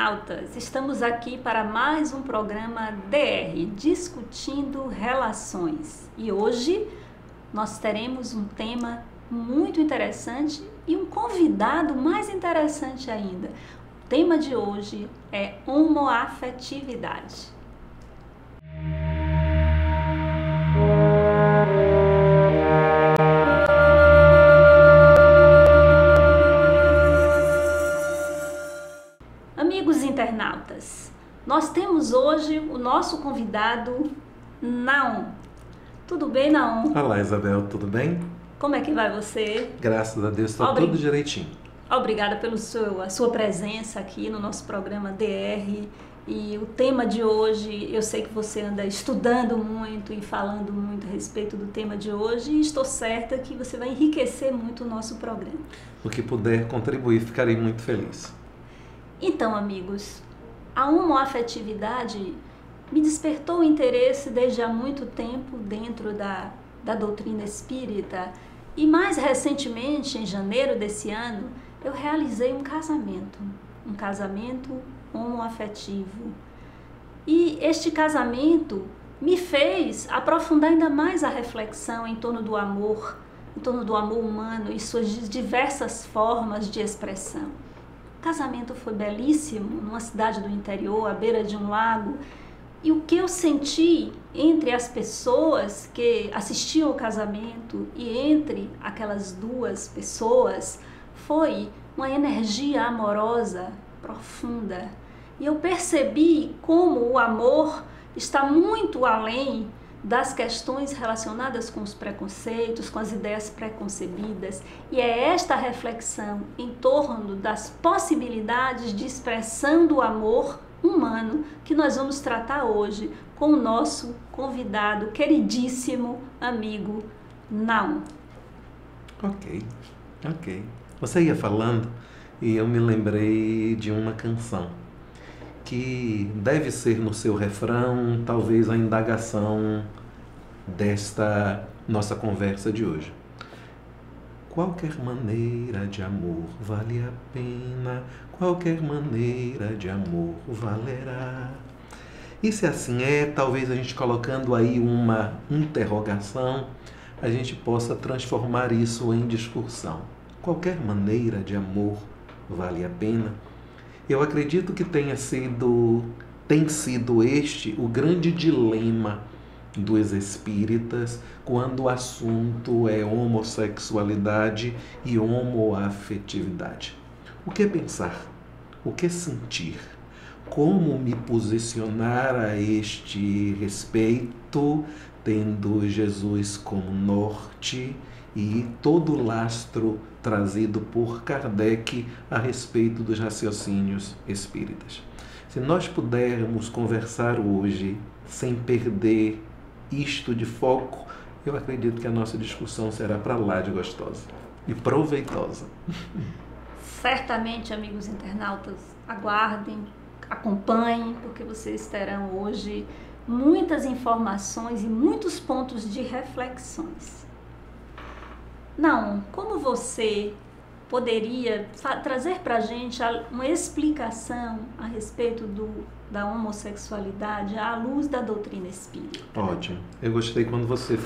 internautas! Estamos aqui para mais um programa DR, Discutindo Relações. E hoje nós teremos um tema muito interessante e um convidado mais interessante ainda. O tema de hoje é homoafetividade. Amigos internautas, nós temos hoje o nosso convidado Naum. Tudo bem, Naum? Olá, Isabel, tudo bem? Como é que vai você? Graças a Deus, está tudo direitinho. Obrigada pela sua presença aqui no nosso programa DR. E o tema de hoje, eu sei que você anda estudando muito e falando muito a respeito do tema de hoje, e estou certa que você vai enriquecer muito o nosso programa. O que puder contribuir, ficarei muito feliz. Então, amigos, a homoafetividade me despertou o interesse desde há muito tempo dentro da doutrina espírita, e mais recentemente, em janeiro desse ano, eu realizei um casamento homoafetivo. E este casamento me fez aprofundar ainda mais a reflexão em torno do amor humano e suas diversas formas de expressão. O casamento foi belíssimo, numa cidade do interior, à beira de um lago, e o que eu senti entre as pessoas que assistiam ao casamento e entre aquelas duas pessoas foi uma energia amorosa profunda. E eu percebi como o amor está muito além das questões relacionadas com os preconceitos, com as ideias preconcebidas. E é esta reflexão em torno das possibilidades de expressão do amor humano que nós vamos tratar hoje com o nosso convidado, queridíssimo amigo Naum. Ok. Você ia falando e eu me lembrei de uma canção que deve ser no seu refrão, talvez a indagação desta nossa conversa de hoje. Qualquer maneira de amor vale a pena, qualquer maneira de amor valerá. E se assim é, talvez a gente colocando aí uma interrogação, a gente possa transformar isso em discussão. Qualquer maneira de amor vale a pena. Eu acredito que tem sido este o grande dilema dos espíritas quando o assunto é homossexualidade e homoafetividade. O que pensar? O que sentir? Como me posicionar a este respeito, tendo Jesus como norte e todo o lastro trazido por Kardec a respeito dos raciocínios espíritas. Se nós pudermos conversar hoje sem perder isto de foco, eu acredito que a nossa discussão será para lá de gostosa e proveitosa. Certamente, amigos internautas, aguardem, acompanhem, porque vocês terão hoje muitas informações e muitos pontos de reflexões. Não, como você poderia trazer para a gente uma explicação a respeito da homossexualidade à luz da doutrina espírita? Ótimo. Eu gostei quando você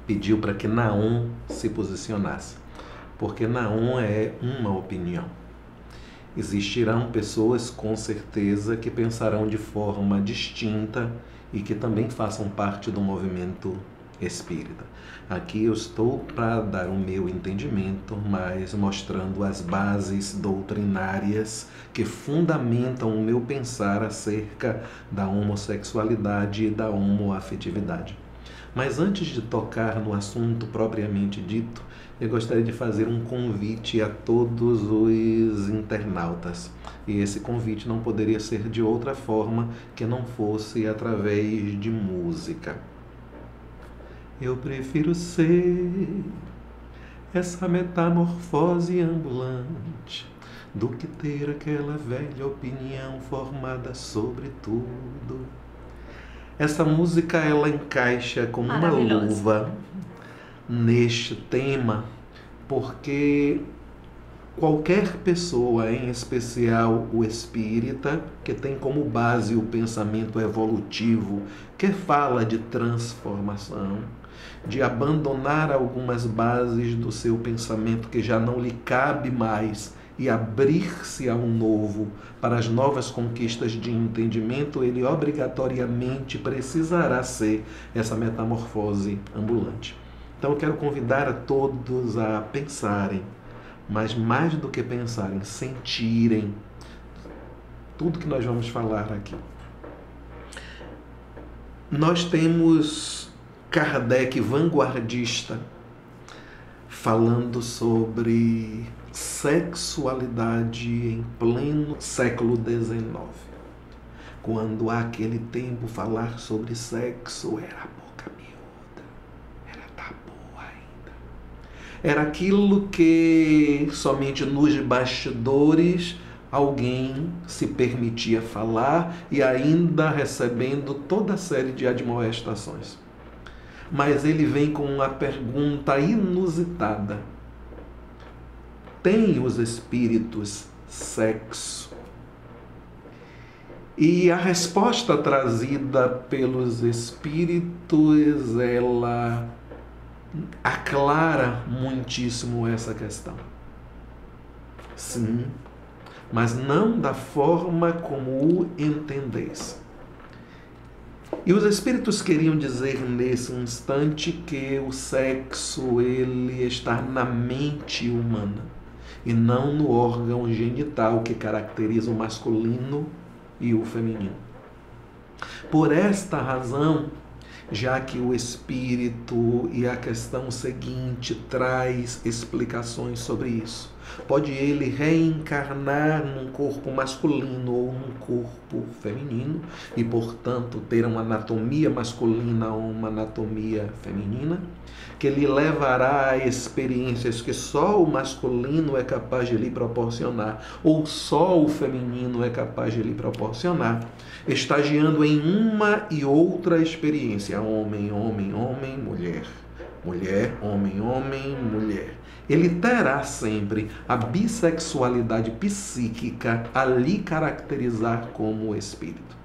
pediu para que Naum se posicionasse, porque Naum é uma opinião. Existirão pessoas, com certeza, que pensarão de forma distinta e que também façam parte do movimento espírita. Aqui eu estou para dar o meu entendimento, mas mostrando as bases doutrinárias que fundamentam o meu pensar acerca da homossexualidade e da homoafetividade. Mas antes de tocar no assunto propriamente dito, eu gostaria de fazer um convite a todos os internautas. E esse convite não poderia ser de outra forma que não fosse através de música. Eu prefiro ser essa metamorfose ambulante do que ter aquela velha opinião formada sobre tudo. Essa música, ela encaixa como uma luva neste tema, porque qualquer pessoa, em especial o espírita, que tem como base o pensamento evolutivo, que fala de transformação, de abandonar algumas bases do seu pensamento que já não lhe cabe mais e abrir-se ao novo, para as novas conquistas de entendimento, ele obrigatoriamente precisará ser essa metamorfose ambulante. Então eu quero convidar a todos a pensarem, mas mais do que pensarem, sentirem tudo que nós vamos falar aqui. Nós temos Kardec, vanguardista, falando sobre sexualidade em pleno século XIX. Quando aquele tempo falar sobre sexo era boca miúda, era tabu ainda. Era aquilo que somente nos bastidores alguém se permitia falar e ainda recebendo toda a série de admoestações. Mas ele vem com uma pergunta inusitada. Tem os espíritos sexo? E a resposta trazida pelos espíritos, ela aclara muitíssimo essa questão. Sim, mas não da forma como o entendeis. E os espíritos queriam dizer nesse instante que o sexo ele está na mente humana e não no órgão genital que caracteriza o masculino e o feminino. Por esta razão, já que o espírito e a questão seguinte traz explicações sobre isso, pode ele reencarnar num corpo masculino ou num corpo feminino e, portanto, ter uma anatomia masculina ou uma anatomia feminina, que lhe levará a experiências que só o masculino é capaz de lhe proporcionar ou só o feminino é capaz de lhe proporcionar, estagiando em uma e outra experiência, homem, homem, homem, mulher, mulher, homem, homem, mulher. Ele terá sempre a bissexualidade psíquica a lhe caracterizar como espírito.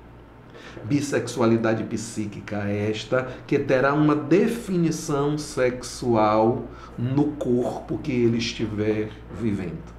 Bissexualidade psíquica esta que terá uma definição sexual no corpo que ele estiver vivendo.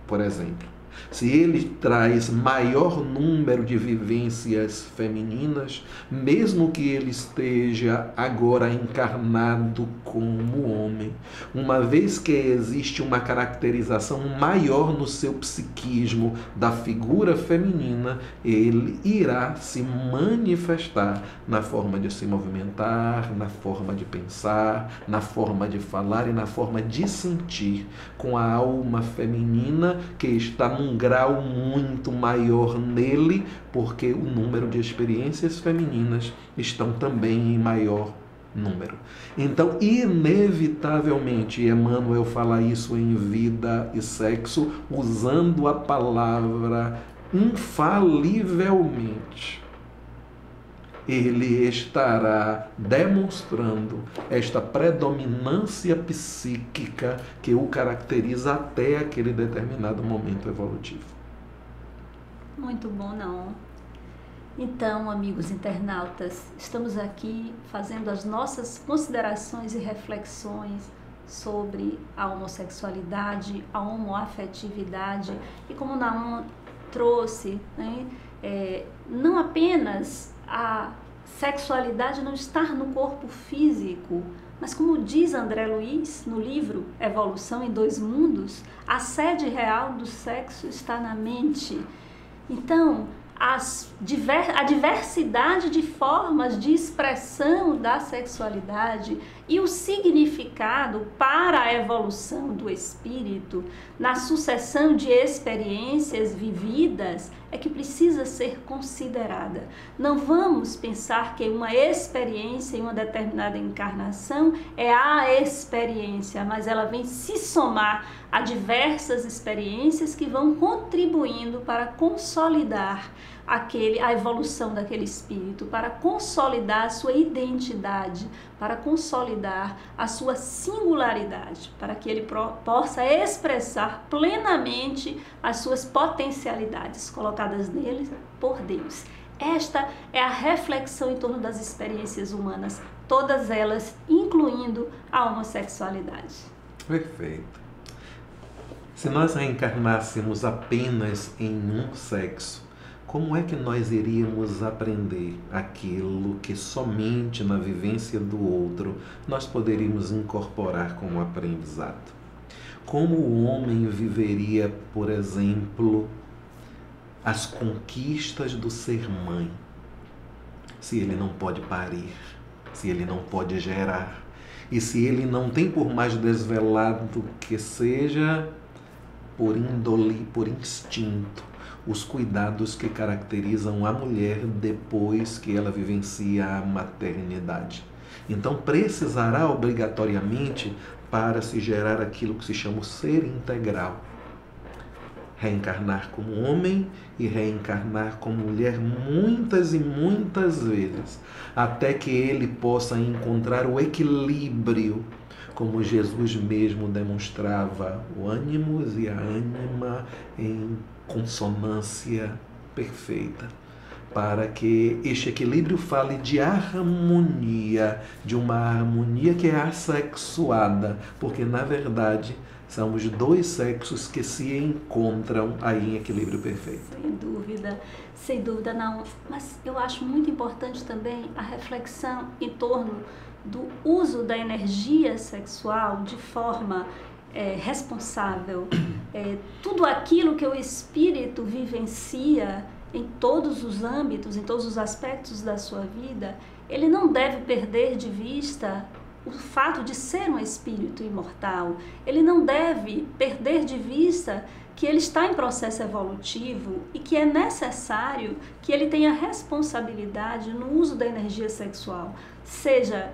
Por exemplo, se ele traz maior número de vivências femininas, mesmo que ele esteja agora encarnado como homem, uma vez que existe uma caracterização maior no seu psiquismo da figura feminina, ele irá se manifestar na forma de se movimentar, na forma de pensar, na forma de falar e na forma de sentir, com a alma feminina que está num grau muito maior nele, porque o número de experiências femininas estão também em maior número. Então, inevitavelmente, Emmanuel fala isso em Vida e Sexo, usando a palavra infalivelmente. Ele estará demonstrando esta predominância psíquica que o caracteriza até aquele determinado momento evolutivo. Muito bom, não? Então, amigos internautas, estamos aqui fazendo as nossas considerações e reflexões sobre a homossexualidade, a homoafetividade e como Naum trouxe, né, não apenas a sexualidade não estar no corpo físico, mas como diz André Luiz no livro Evolução em Dois Mundos, a sede real do sexo está na mente. Então, a diversidade de formas de expressão da sexualidade e o significado para a evolução do espírito na sucessão de experiências vividas é que precisa ser considerada. Não vamos pensar que uma experiência em uma determinada encarnação é a experiência, mas ela vem se somar a diversas experiências que vão contribuindo para consolidar a evolução daquele espírito, para consolidar a sua identidade, para consolidar a sua singularidade, para que ele possa expressar plenamente as suas potencialidades colocadas nele por Deus. Esta é a reflexão em torno das experiências humanas, todas elas incluindo a homossexualidade. Perfeito. Se nós reencarnássemos apenas em um sexo, como é que nós iríamos aprender aquilo que somente na vivência do outro nós poderíamos incorporar como aprendizado? Como o homem viveria, por exemplo, as conquistas do ser mãe, se ele não pode parir, se ele não pode gerar, e se ele não tem, por mais desvelado que seja, por índole, por instinto, os cuidados que caracterizam a mulher depois que ela vivencia a maternidade. Então precisará obrigatoriamente, para se gerar aquilo que se chama o ser integral, reencarnar como homem e reencarnar como mulher muitas e muitas vezes, até que ele possa encontrar o equilíbrio, como Jesus mesmo demonstrava, o ânimos e a ânima em consonância perfeita, para que este equilíbrio fale de harmonia, de uma harmonia que é assexuada, porque na verdade são os dois sexos que se encontram aí em equilíbrio perfeito. Sem dúvida não. Mas eu acho muito importante também a reflexão em torno do uso da energia sexual de forma responsável. Tudo aquilo que o espírito vivencia em todos os âmbitos, em todos os aspectos da sua vida, ele não deve perder de vista o fato de ser um espírito imortal. Ele não deve perder de vista que ele está em processo evolutivo e que é necessário que ele tenha responsabilidade no uso da energia sexual, seja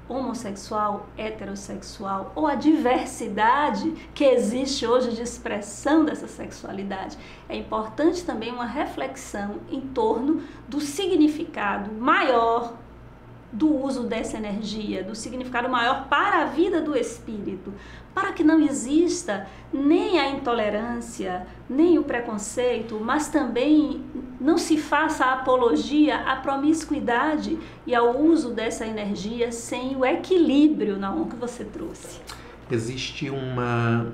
homossexual, heterossexual ou a diversidade que existe hoje de expressão dessa sexualidade. É importante também uma reflexão em torno do significado maior do uso dessa energia, do significado maior para a vida do espírito, para que não exista nem a intolerância, nem o preconceito, mas também não se faça a apologia à promiscuidade e ao uso dessa energia sem o equilíbrio na que você trouxe. Existe uma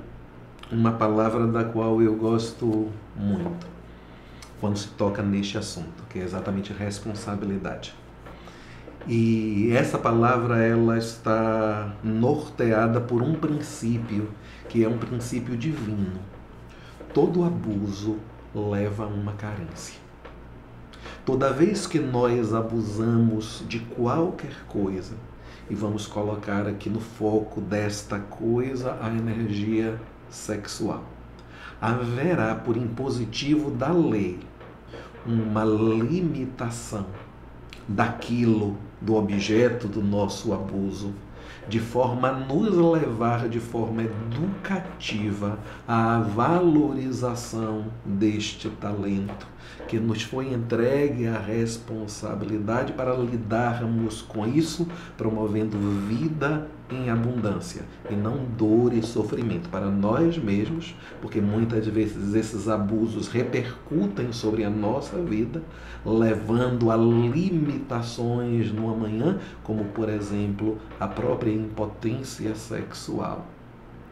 palavra da qual eu gosto muito quando se toca neste assunto, que é exatamente responsabilidade. E essa palavra ela está norteada por um princípio, que é um princípio divino. Todo abuso leva a uma carência. Toda vez que nós abusamos de qualquer coisa, e vamos colocar aqui no foco desta coisa a energia sexual, haverá por impositivo da lei uma limitação daquilo, do objeto do nosso abuso, de forma a nos levar de forma educativa à valorização deste talento, que nos foi entregue a responsabilidade para lidarmos com isso, promovendo vida em abundância e não dor e sofrimento para nós mesmos, porque muitas vezes esses abusos repercutem sobre a nossa vida, levando a limitações no amanhã, como por exemplo a própria impotência sexual.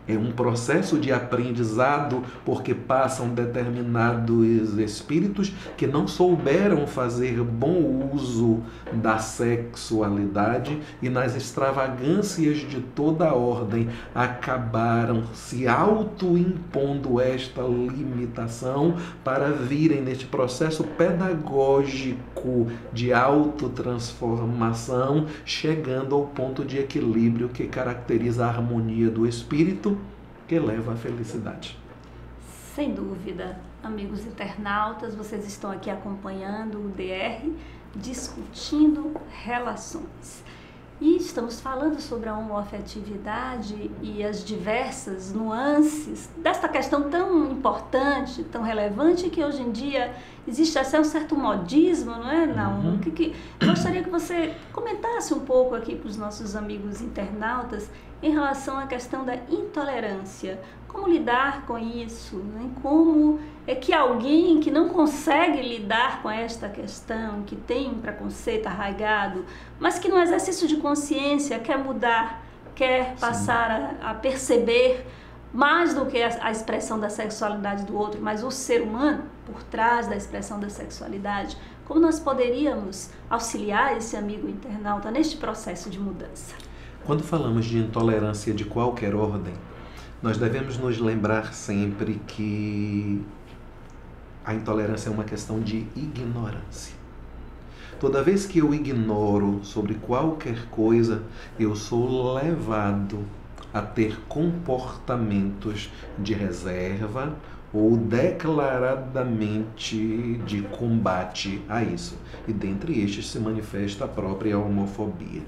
É um processo de aprendizado, porque passam determinados espíritos que não souberam fazer bom uso da sexualidade e nas extravagâncias de toda a ordem acabaram se autoimpondo esta limitação para virem neste processo pedagógico de autotransformação, chegando ao ponto de equilíbrio que caracteriza a harmonia do espírito, que leva à felicidade. Sem dúvida, amigos internautas, vocês estão aqui acompanhando o DR, discutindo relações. E estamos falando sobre a homoafetividade e as diversas nuances desta questão tão importante, tão relevante, que hoje em dia existe até um certo modismo, não é, Naum? Gostaria que você comentasse um pouco aqui para os nossos amigos internautas em relação à questão da intolerância. Como lidar com isso? Né? Como é que alguém que não consegue lidar com esta questão, que tem um preconceito arraigado, mas que no exercício de consciência quer mudar, quer passar a perceber mais do que a expressão da sexualidade do outro, mas o ser humano por trás da expressão da sexualidade, como nós poderíamos auxiliar esse amigo internauta neste processo de mudança? Quando falamos de intolerância de qualquer ordem, nós devemos nos lembrar sempre que a intolerância é uma questão de ignorância. Toda vez que eu ignoro sobre qualquer coisa, eu sou levado a ter comportamentos de reserva ou declaradamente de combate a isso. E dentre estes se manifesta a própria homofobia.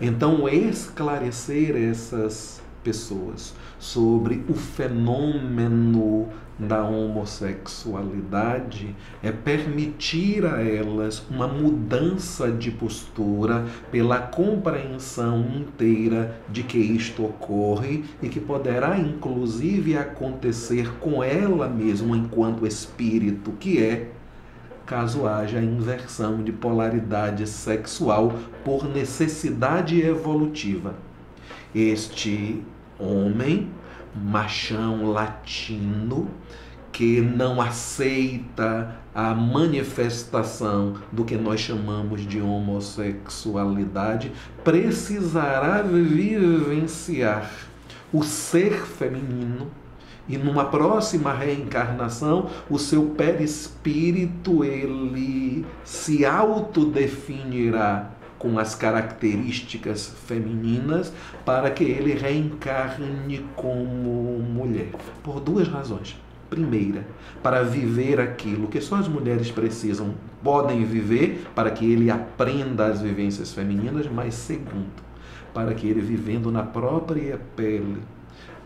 Então, esclarecer essas pessoas sobre o fenômeno da homossexualidade é permitir a elas uma mudança de postura pela compreensão inteira de que isto ocorre e que poderá inclusive acontecer com ela mesma enquanto espírito que é, caso haja inversão de polaridade sexual por necessidade evolutiva. Este homem, machão latino, que não aceita a manifestação do que nós chamamos de homossexualidade, precisará vivenciar o ser feminino e numa próxima reencarnação o seu perispírito ele se autodefinirá com as características femininas para que ele reencarne como mulher. Por duas razões. Primeira, para viver aquilo que só as mulheres podem viver, para que ele aprenda as vivências femininas, mas segundo, para que ele vivendo na própria pele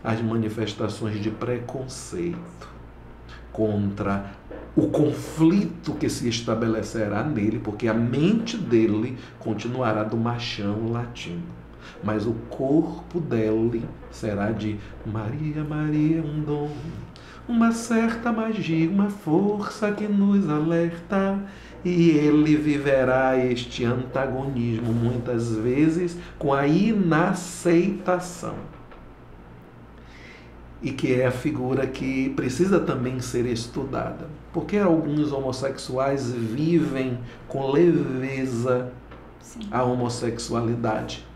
as manifestações de preconceito contra o conflito que se estabelecerá nele, porque a mente dele continuará do machão latino, mas o corpo dele será de Maria, Maria, um dom, uma certa magia, uma força que nos alerta, e ele viverá este antagonismo muitas vezes com a inaceitação. E que é a figura que precisa também ser estudada. Porque alguns homossexuais vivem com leveza a homossexualidade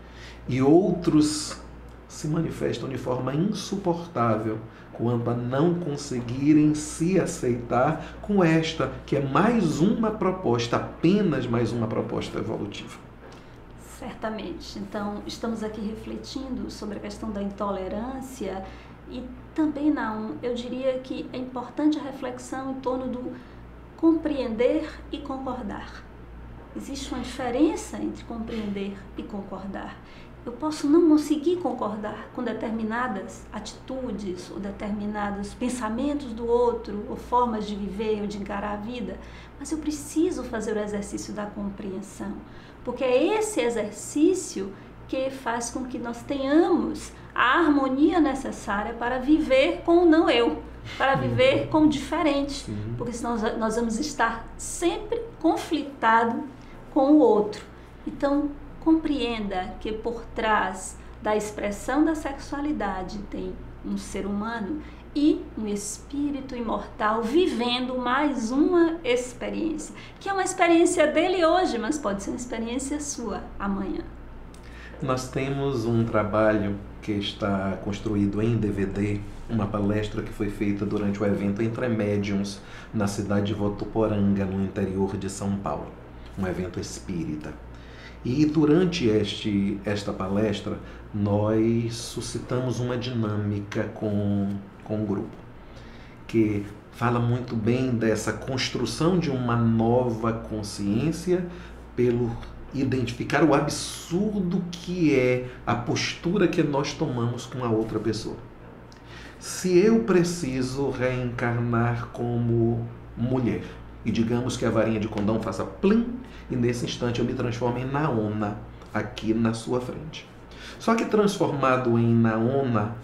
e outros se manifestam de forma insuportável quanto a não conseguirem se aceitar com esta, que é mais uma proposta, apenas mais uma proposta evolutiva. Certamente. Então, estamos aqui refletindo sobre a questão da intolerância. E também, não, eu diria que é importante a reflexão em torno do compreender e concordar. Existe uma diferença entre compreender e concordar. Eu posso não conseguir concordar com determinadas atitudes ou determinados pensamentos do outro, ou formas de viver ou de encarar a vida, mas eu preciso fazer o exercício da compreensão, porque é esse exercício que faz com que nós tenhamos a harmonia necessária para viver com o não eu, para viver com o diferente, porque senão nós vamos estar sempre conflitado com o outro. Então, compreenda que por trás da expressão da sexualidade tem um ser humano e um espírito imortal vivendo mais uma experiência, que é uma experiência dele hoje, mas pode ser uma experiência sua amanhã. Nós temos um trabalho que está construído em DVD, uma palestra que foi feita durante o evento Entre Médiuns, na cidade de Votuporanga, no interior de São Paulo, um evento espírita. E durante esta palestra, nós suscitamos uma dinâmica com o grupo, que fala muito bem dessa construção de uma nova consciência pelo identificar o absurdo que é a postura que nós tomamos com a outra pessoa. Se eu preciso reencarnar como mulher, e digamos que a varinha de condão faça plim, e nesse instante eu me transformo em Naona, aqui na sua frente. Só que transformado em Naona,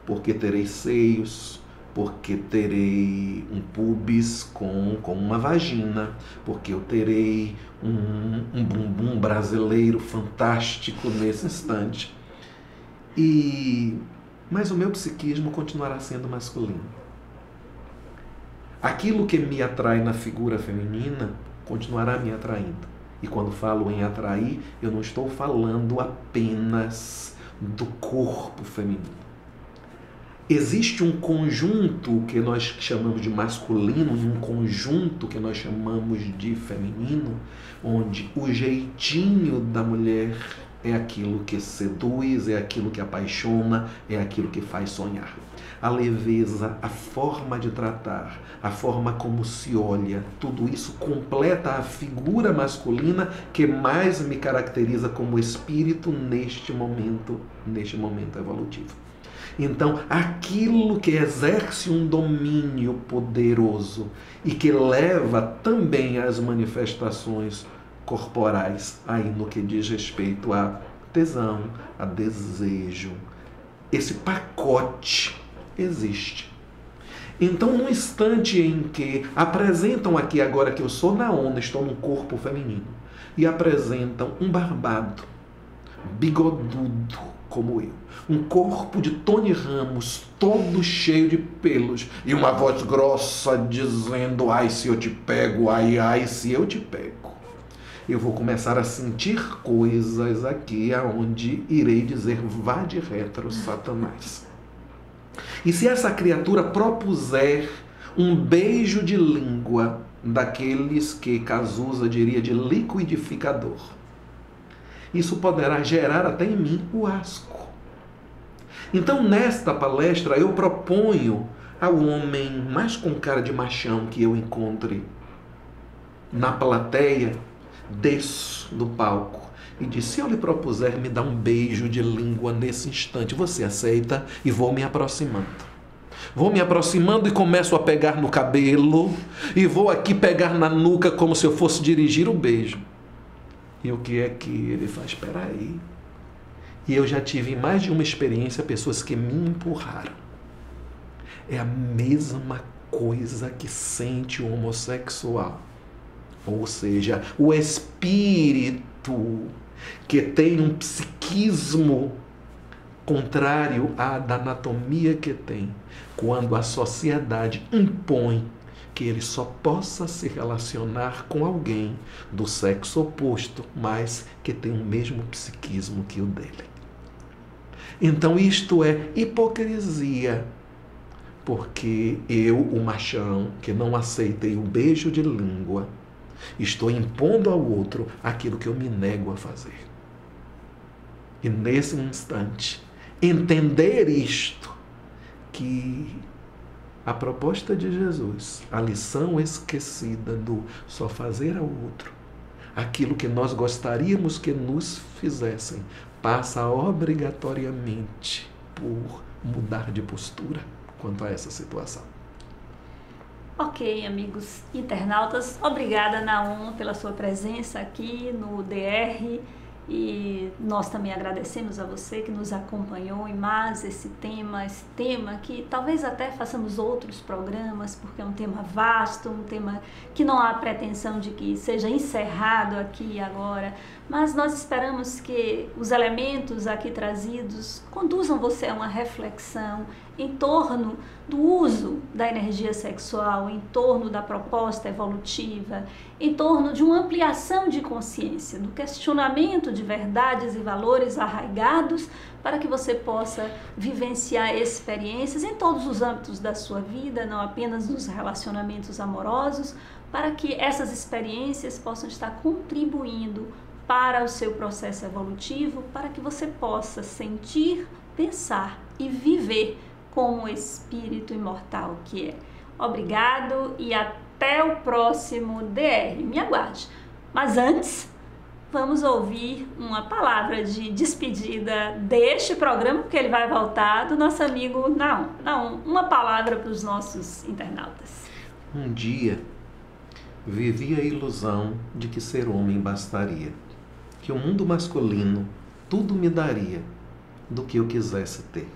porque terei seios, porque terei um pubis com uma vagina, porque eu terei um bumbum brasileiro fantástico nesse instante. Mas o meu psiquismo continuará sendo masculino. Aquilo que me atrai na figura feminina continuará me atraindo. E quando falo em atrair, eu não estou falando apenas do corpo feminino. Existe um conjunto que nós chamamos de masculino e um conjunto que nós chamamos de feminino, onde o jeitinho da mulher é aquilo que seduz, é aquilo que apaixona, é aquilo que faz sonhar. A leveza, a forma de tratar, a forma como se olha, tudo isso completa a figura masculina que mais me caracteriza como espírito neste momento evolutivo. Então, aquilo que exerce um domínio poderoso e que leva também às manifestações corporais, aí no que diz respeito a tesão, a desejo, esse pacote existe. Então, no instante em que apresentam aqui agora que eu sou Naona, estou num corpo feminino, e apresentam um barbado, bigodudo como eu, um corpo de Tony Ramos, todo cheio de pelos, e uma voz grossa dizendo: ai, se eu te pego, ai, ai, se eu te pego. Eu vou começar a sentir coisas aqui aonde irei dizer: vá de retro, Satanás. E se essa criatura propuser um beijo de língua, daqueles que Cazuza diria de liquidificador, isso poderá gerar até em mim o asco. Então, nesta palestra, eu proponho ao homem mais com cara de machão que eu encontre na plateia, desço do palco e diz: se eu lhe propuser me dar um beijo de língua nesse instante, você aceita? E vou me aproximando. Vou me aproximando e começo a pegar no cabelo e vou aqui pegar na nuca como se eu fosse dirigir o beijo. E o que é que ele faz? Espera aí. E eu já tive em mais de uma experiência pessoas que me empurraram. É a mesma coisa que sente o homossexual. Ou seja, o espírito que tem um psiquismo contrário à da anatomia que tem, quando a sociedade impõe que ele só possa se relacionar com alguém do sexo oposto, mas que tem o mesmo psiquismo que o dele. Então isto é hipocrisia, porque eu, o machão, que não aceitei o beijo de língua, estou impondo ao outro aquilo que eu me nego a fazer. E nesse instante, entender isto, que a proposta de Jesus, a lição esquecida do só fazer ao outro aquilo que nós gostaríamos que nos fizessem, passa obrigatoriamente por mudar de postura quanto a essa situação. Ok, amigos internautas, obrigada, Naum, pela sua presença aqui no DR. E nós também agradecemos a você que nos acompanhou em mais esse tema que talvez até façamos outros programas, porque é um tema vasto, um tema que não há pretensão de que seja encerrado aqui e agora, mas nós esperamos que os elementos aqui trazidos conduzam você a uma reflexão em torno do uso da energia sexual, em torno da proposta evolutiva, em torno de uma ampliação de consciência, do questionamento de verdades e valores arraigados, para que você possa vivenciar experiências em todos os âmbitos da sua vida, não apenas nos relacionamentos amorosos, para que essas experiências possam estar contribuindo para o seu processo evolutivo, para que você possa sentir, pensar e viver como o espírito imortal que é. Obrigado e até o próximo DR. Me aguarde. Mas antes, vamos ouvir uma palavra de despedida deste programa, porque ele vai voltar, do nosso amigo Naum. Naum, uma palavra para os nossos internautas. Um dia, vivi a ilusão de que ser homem bastaria, que o mundo masculino tudo me daria do que eu quisesse ter.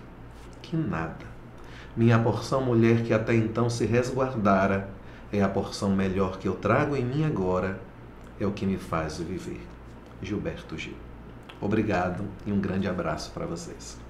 Que nada. Minha porção mulher que até então se resguardara é a porção melhor que eu trago em mim agora, é o que me faz viver. Gilberto Gil. Obrigado e um grande abraço para vocês.